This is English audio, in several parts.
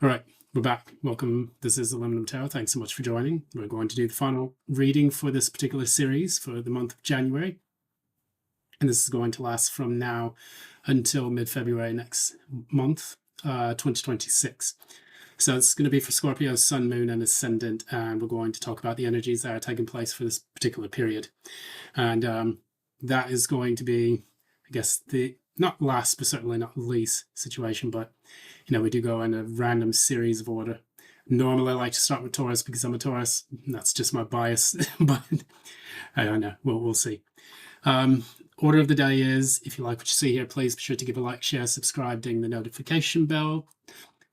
All right, we're back. Welcome. This is Aluminum Tower. Thanks so much for joining. We're going to do the final reading for this particular series for the month of January. And this is going to last from now until mid-February next month, 2026. So it's going to be for Scorpio, Sun, Moon, and Ascendant. And we're going to talk about the energies that are taking place for this particular period. And that is going to be, I guess, the not last, but certainly not least situation. But, we do go in a random series of order. Normally, I like to start with Taurus because I'm a Taurus. That's just my bias. But I don't know. We'll see. Order of the day is, if you like what you see here, please be sure to give a like, share, subscribe, ding the notification bell.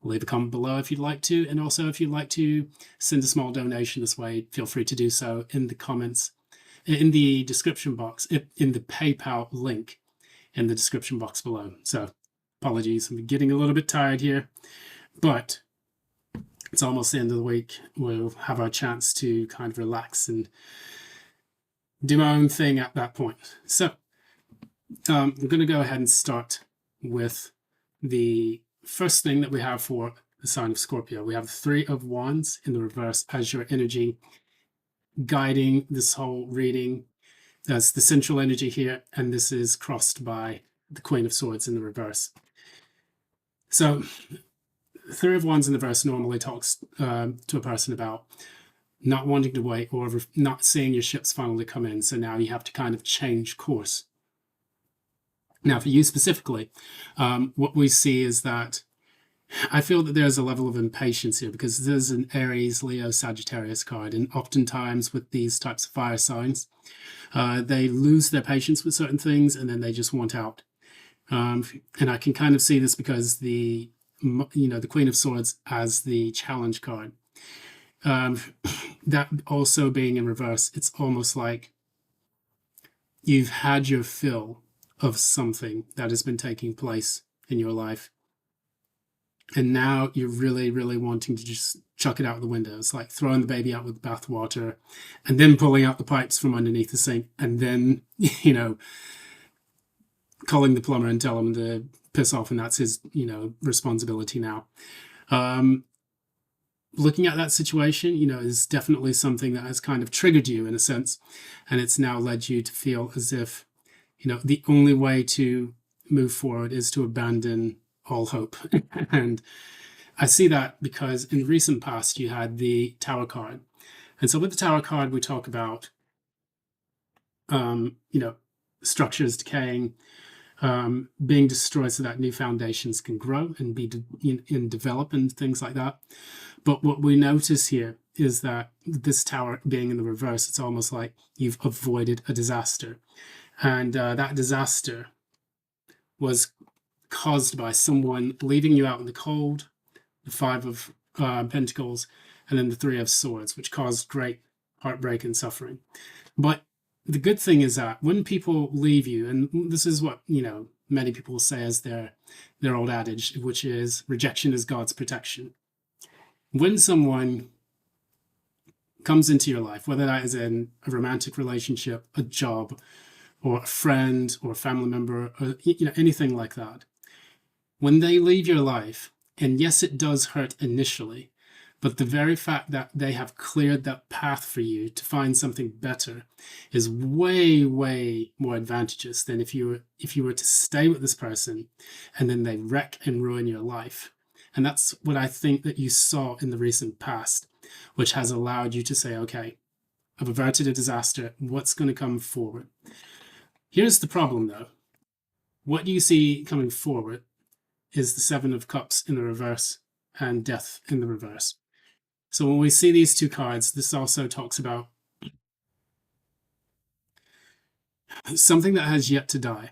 Leave a comment below if you'd like to. And also, if you'd like to send a small donation this way, feel free to do so in the comments, in the description box, in the PayPal link in the description box below. So apologies, I'm getting a little bit tired here, but it's almost the end of the week. We'll have our chance to kind of relax and do my own thing at that point. So we're going to go ahead and start with the first thing that we have for the sign of Scorpio. We have the Three of Wands in the reverse as your energy guiding this whole reading. That's the central energy here, and this is crossed by the Queen of Swords in the reverse. So Three of Wands in the reverse normally talks to a person about not wanting to wait or not seeing your ships finally come in. So now you have to kind of change course. Now, for you specifically, what we see is that I feel that there's a level of impatience here because there's an Aries, Leo, Sagittarius card. And oftentimes with these types of fire signs, they lose their patience with certain things and then they just want out. And I can kind of see this because the Queen of Swords as the challenge card. That also being in reverse, it's almost like you've had your fill of something that has been taking place in your life. And now you're really, really wanting to just chuck it out the window. It's like throwing the baby out with the bathwater and then pulling out the pipes from underneath the sink and then, calling the plumber and tell him to piss off. And that's his, responsibility now. Looking at that situation, is definitely something that has kind of triggered you in a sense. And it's now led you to feel as if, the only way to move forward is to abandon all hope. And I see that because in the recent past, you had the Tower card. And so with the Tower card, we talk about, structures decaying, being destroyed so that new foundations can grow and be and develop and things like that. But what we notice here is that this Tower being in the reverse, it's almost like you've avoided a disaster. And that disaster was caused by someone leaving you out in the cold, the Five of Pentacles, and then the Three of Swords, which caused great heartbreak and suffering. But the good thing is that when people leave you, and this is what, many people say as their old adage, which is rejection is God's protection. When someone comes into your life, whether that is in a romantic relationship, a job, or a friend or a family member, or, anything like that, when they leave your life, and yes, it does hurt initially, but the very fact that they have cleared that path for you to find something better is way, way more advantageous than if you were to stay with this person and then they wreck and ruin your life. And that's what I think that you saw in the recent past, which has allowed you to say, okay, I've averted a disaster. What's going to come forward? Here's the problem, though. What you see coming forward is the Seven of Cups in the reverse and Death in the reverse. So when we see these two cards, this also talks about something that has yet to die.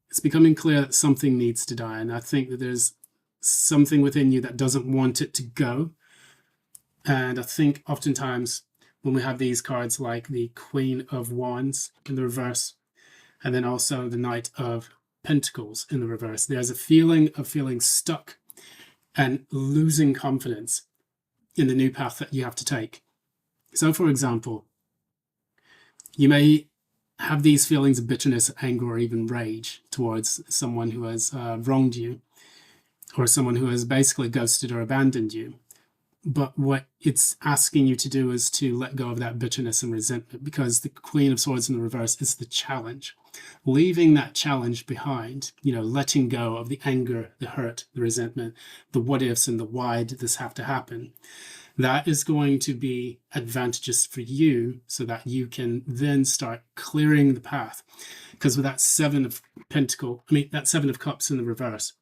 It's becoming clear that something needs to die. And I think that there's something within you that doesn't want it to go. And I think oftentimes when we have these cards like the Queen of Wands in the reverse, and then also the Knight of Pentacles in the reverse, there's a feeling of feeling stuck and losing confidence in the new path that you have to take. So, for example, you may have these feelings of bitterness, anger, or even rage towards someone who has wronged you. or someone who has basically ghosted or abandoned you. But what it's asking you to do is to let go of that bitterness and resentment, because the Queen of Swords in the reverse is the challenge. Leaving that challenge behind, letting go of the anger, the hurt, the resentment, the what ifs, and the why did this have to happen. That is going to be advantageous for you so that you can then start clearing the path. Because with that Seven of Cups in the reverse,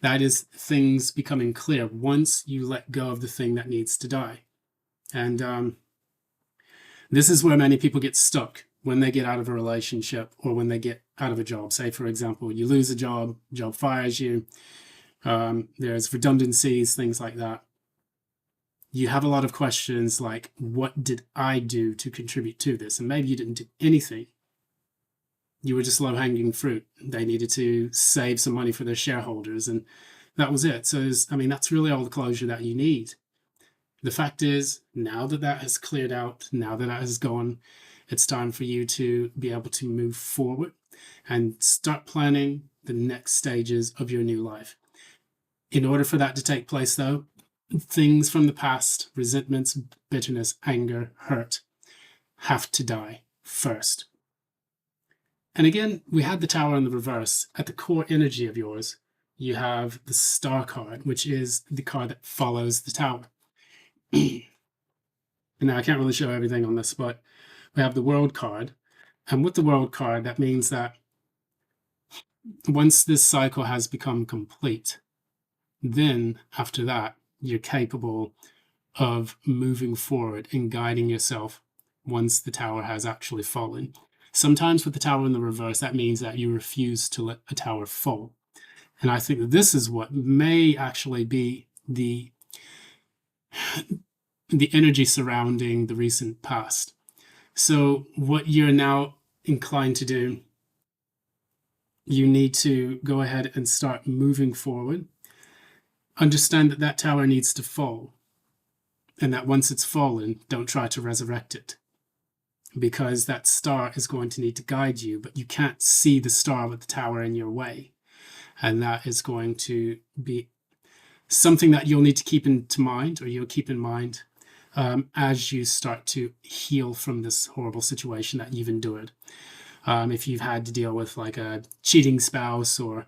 that is things becoming clear once you let go of the thing that needs to die. And this is where many people get stuck when they get out of a relationship or when they get out of a job. Say, for example, you lose a job fires you, there's redundancies, things like that. You have a lot of questions like, what did I do to contribute to this? And maybe you didn't do anything. You were just low-hanging fruit. They needed to save some money for their shareholders, and that was it. So, that's really all the closure that you need. The fact is, now that that has cleared out, now that that has gone, it's time for you to be able to move forward and start planning the next stages of your new life. In order for that to take place, though, things from the past, resentments, bitterness, anger, hurt, have to die first. And again, we had the Tower in the reverse. At the core energy of yours, you have the Star card, which is the card that follows the Tower. And now I can't really show everything on this, but we have the World card. And with the World card, that means that once this cycle has become complete, then after that, you're capable of moving forward and guiding yourself once the Tower has actually fallen. Sometimes with the Tower in the reverse, that means that you refuse to let a tower fall. And I think that this is what may actually be the energy surrounding the recent past. So what you're now inclined to do, you need to go ahead and start moving forward. Understand that that tower needs to fall, and that once it's fallen, don't try to resurrect it, because that star is going to need to guide you, but you can't see the star with the tower in your way. And that is going to be something that you'll need to keep into mind, or you'll keep in mind as you start to heal from this horrible situation that you've endured. If you've had to deal with like a cheating spouse or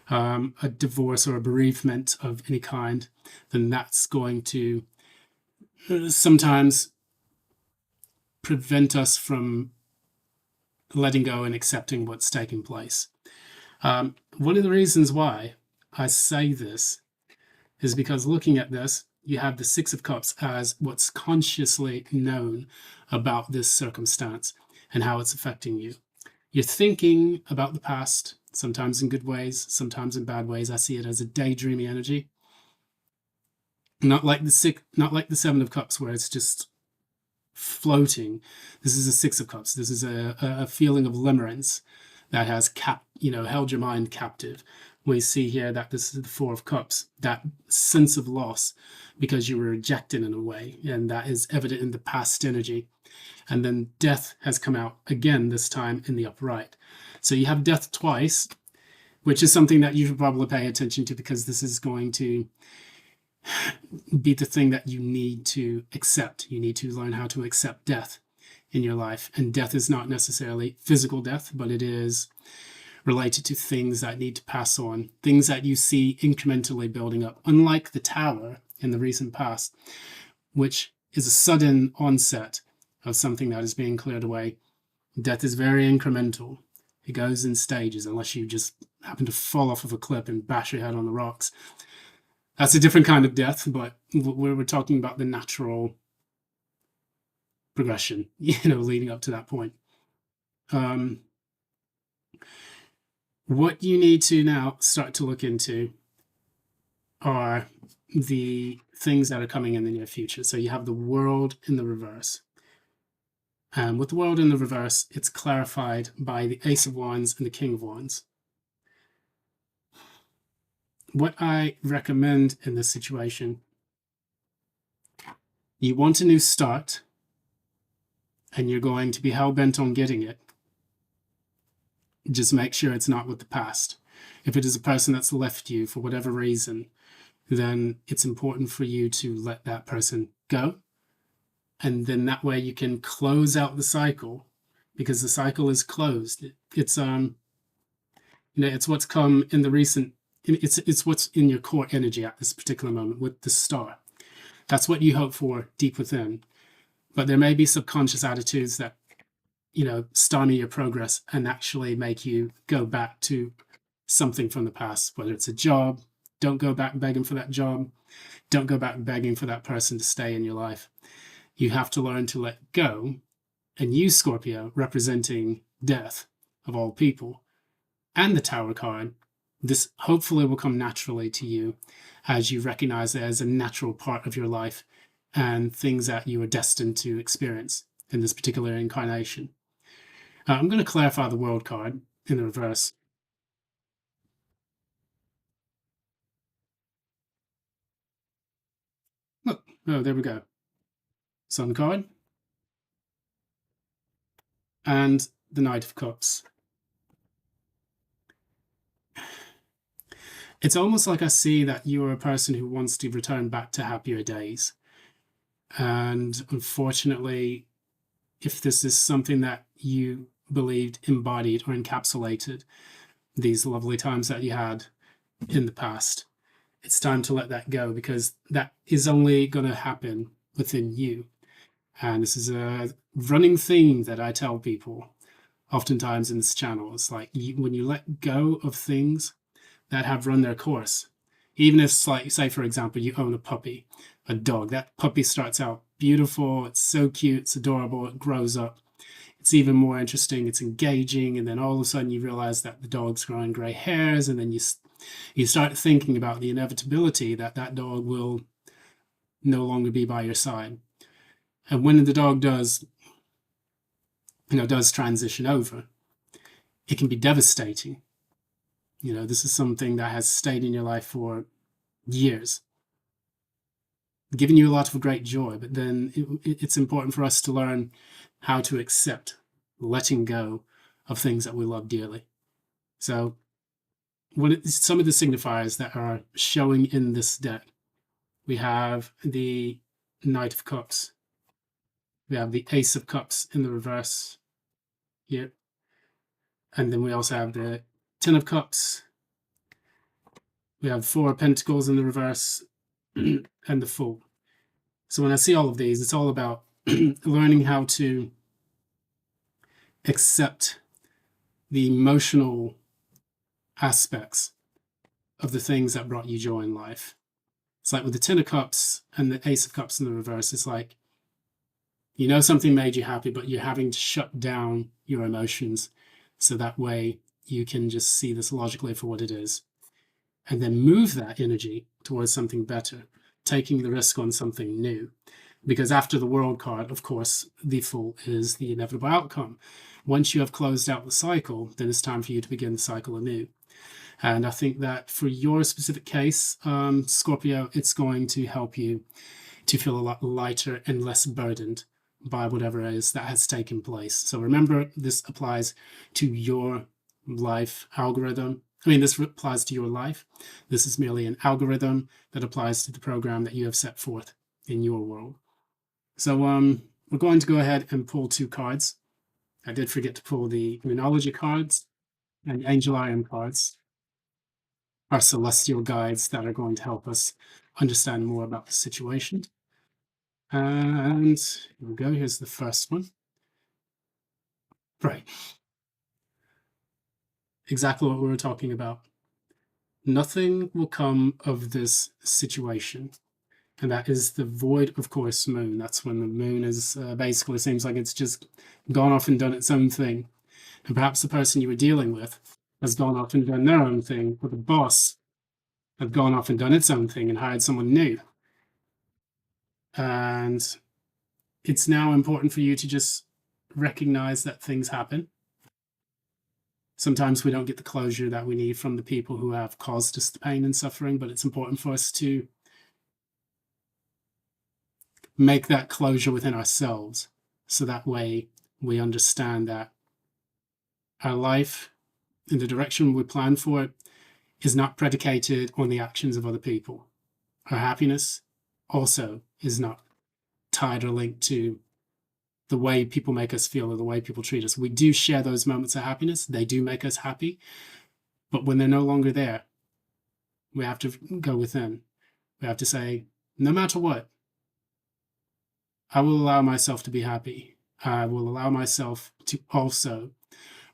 a divorce or a bereavement of any kind, then that's going to sometimes prevent us from letting go and accepting what's taking place. One of the reasons why I say this is because looking at this, you have the Six of Cups as what's consciously known about this circumstance and how it's affecting you. You're thinking about the past, sometimes in good ways, sometimes in bad ways. I see it as a daydreamy energy. Not like the Seven of Cups, where it's just floating. This is a Six of Cups. This is a feeling of limerence that has held your mind captive. We see here that this is the Four of Cups, that sense of loss because you were rejected in a way, and that is evident in the past energy. And then death has come out again, this time in the upright. So you have death twice, which is something that you should probably pay attention to, because this is going to be the thing that you need to accept. You need to learn how to accept death in your life. And death is not necessarily physical death, but it is related to things that need to pass on, things that you see incrementally building up. Unlike the Tower in the recent past, which is a sudden onset of something that is being cleared away, death is very incremental. It goes in stages, unless you just happen to fall off of a cliff and bash your head on the rocks. That's a different kind of death, but we're talking about the natural progression, leading up to that point. What you need to now start to look into are the things that are coming in the near future. So you have the World in the reverse. And with the World in the reverse, it's clarified by the Ace of Wands and the King of Wands. What I recommend in this situation, you want a new start, and you're going to be hell-bent on getting it. Just make sure it's not with the past. If it is a person that's left you for whatever reason, then it's important for you to let that person go. And then that way you can close out the cycle, because the cycle is closed. It's it's what's come in the recent, it's what's in your core energy at this particular moment with the star. That's what you hope for deep within. But there may be subconscious attitudes that, stymie your progress and actually make you go back to something from the past, whether it's a job. Don't go back begging for that job. Don't go back begging for that person to stay in your life. You have to learn to let go. And you, Scorpio, representing death of all people, and the Tower card, this hopefully will come naturally to you as you recognize it as a natural part of your life and things that you are destined to experience in this particular incarnation. I'm going to clarify the World card in the reverse. Oh, there we go. Sun card. And the Knight of Cups. It's almost like I see that you're a person who wants to return back to happier days. And unfortunately, if this is something that you believed embodied or encapsulated these lovely times that you had in the past, it's time to let that go, because that is only going to happen within you. And this is a running theme that I tell people oftentimes in this channel. It's like when you let go of things that have run their course, even if, like, say, for example, you own a puppy, a dog. That puppy starts out beautiful. It's so cute. It's adorable. It grows up. It's even more interesting. It's engaging. And then all of a sudden you realize that the dog's growing gray hairs. And then you start thinking about the inevitability that that dog will no longer be by your side. And when the dog does transition over, it can be devastating. This is something that has stayed in your life for years, giving you a lot of great joy. But then it's important for us to learn how to accept letting go of things that we love dearly. So some of the signifiers that are showing in this deck, we have the Knight of Cups. We have the Ace of Cups in the reverse here. And then we also have the Ten of Cups. We have Four of Pentacles in the reverse and the Fool. So when I see all of these, it's all about learning how to accept the emotional aspects of the things that brought you joy in life. It's like with the Ten of Cups and the Ace of Cups in the reverse, it's like, something made you happy, but you're having to shut down your emotions so that way you can just see this logically for what it is, and then move that energy towards something better, taking the risk on something new. Because after the World card, of course, the Fool is the inevitable outcome. Once you have closed out the cycle, then it's time for you to begin the cycle anew. And I think that for your specific case, Scorpio, it's going to help you to feel a lot lighter and less burdened by whatever it is that has taken place. So remember, this applies to your life algorithm. This applies to your life. This is merely an algorithm that applies to the program that you have set forth in your world. So we're going to go ahead and pull two cards. I did forget to pull the Moonology cards and Angel Iron cards, our celestial guides that are going to help us understand more about the situation. And here we go. Here's the first one. Right. Exactly what we were talking about. Nothing will come of this situation. And that is the void, of course, moon. That's when the moon is basically seems like it's just gone off and done its own thing. And perhaps the person you were dealing with has gone off and done their own thing, or the boss has gone off and done its own thing and hired someone new. And it's now important for you to just recognize that things happen. Sometimes we don't get the closure that we need from the people who have caused us the pain and suffering, but it's important for us to make that closure within ourselves, so that way we understand that our life and the direction we plan for it is not predicated on the actions of other people. Our happiness also is not tied or linked to the way people make us feel or the way people treat us. We do share those moments of happiness. They do make us happy. But when they're no longer there, we have to go within. We have to say, no matter what, I will allow myself to be happy. I will allow myself to also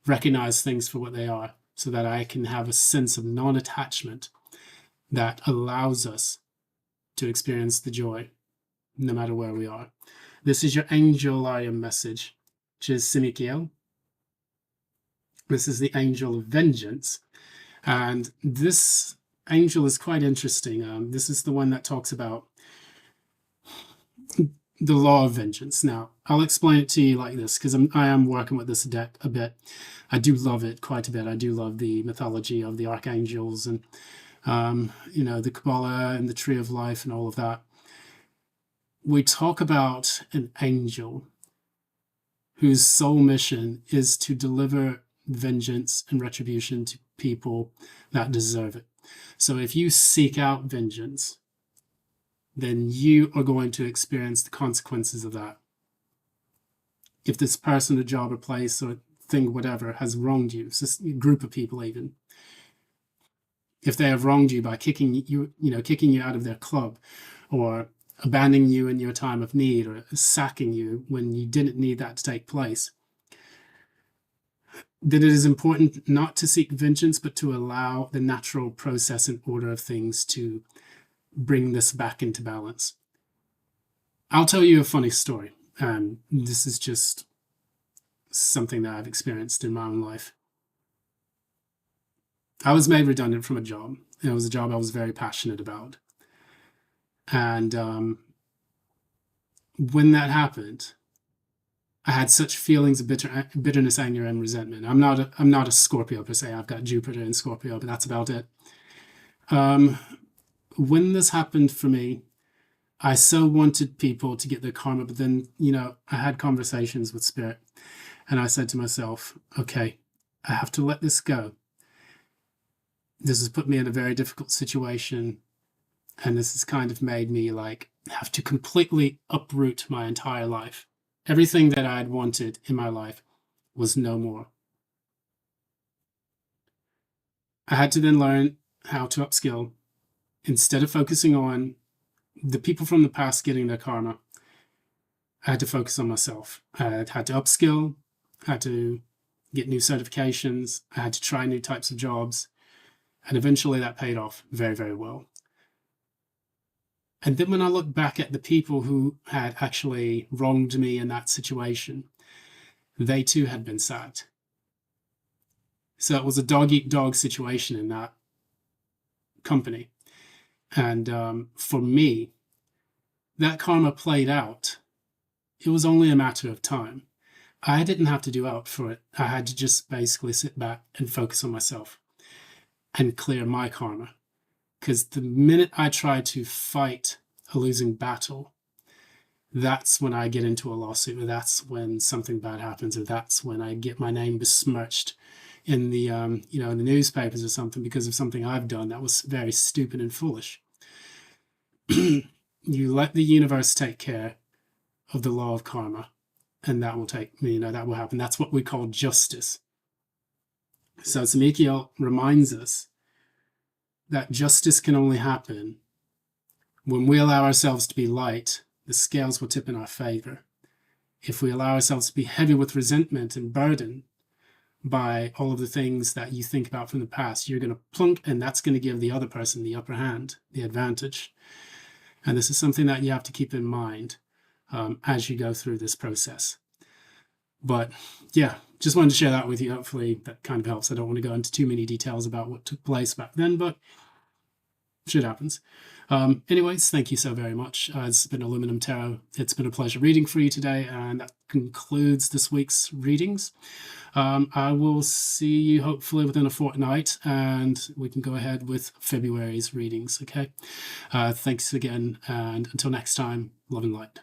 recognize things for what they are so that I can have a sense of non-attachment that allows us to experience the joy no matter where we are. This is your Angelium message, which is Simikiel. This is the angel of vengeance. And this angel is quite interesting. This is the one that talks about the law of vengeance. Now, I'll explain it to you like this, because I am working with this deck a bit. I do love it quite a bit. I do love the mythology of the archangels and, the Kabbalah and the Tree of Life and all of that. We talk about an angel whose sole mission is to deliver vengeance and retribution to people that deserve it. So if you seek out vengeance, then you are going to experience the consequences of that. If this person, a job or place or thing, whatever, has wronged you, it's this group of people even, if they have wronged you by kicking you out of their club, or abandoning you in your time of need, or sacking you when you didn't need that to take place, then it is important not to seek vengeance, but to allow the natural process and order of things to bring this back into balance. I'll tell you a funny story. This is just something that I've experienced in my own life. I was made redundant from a job. It was a job I was very passionate about. And when that happened, I had such feelings of bitterness, anger, and resentment. I'm not a Scorpio per se. I've got Jupiter in Scorpio, but that's about it. When this happened for me, I so wanted people to get their karma, but then, I had conversations with Spirit, and I said to myself, okay, I have to let this go. This has put me in a very difficult situation, and this has kind of made me have to completely uproot my entire life. Everything that I had wanted in my life was no more. I had to then learn how to upskill. Instead of focusing on the people from the past getting their karma, I had to focus on myself. I had to upskill, I had to get new certifications, I had to try new types of jobs, and eventually that paid off very, very well. And then when I look back at the people who had actually wronged me in that situation, they too had been sacked. So it was a dog-eat-dog situation in that company. And for me, that karma played out. It was only a matter of time. I didn't have to do out for it. I had to just basically sit back and focus on myself and clear my karma. Because the minute I try to fight a losing battle, that's when I get into a lawsuit, or that's when something bad happens, or that's when I get my name besmirched in the in the newspapers or something because of something I've done that was very stupid and foolish. You let the universe take care of the law of karma, and that will that will happen. That's what we call justice. So Samikiel reminds us that justice can only happen when we allow ourselves to be light. The scales will tip in our favor. If we allow ourselves to be heavy with resentment and burden by all of the things that you think about from the past, you're going to plunk, and that's going to give the other person the upper hand, the advantage. And this is something that you have to keep in mind as you go through this process. But yeah, just wanted to share that with you. Hopefully that kind of helps. I don't want to go into too many details about what took place back then, but shit happens. Anyways, thank you so very much. It's been Aluminum Tarot. It's been a pleasure reading for you today, and that concludes this week's readings. I will see you hopefully within a fortnight, and we can go ahead with February's readings, okay? Thanks again, and until next time, love and light.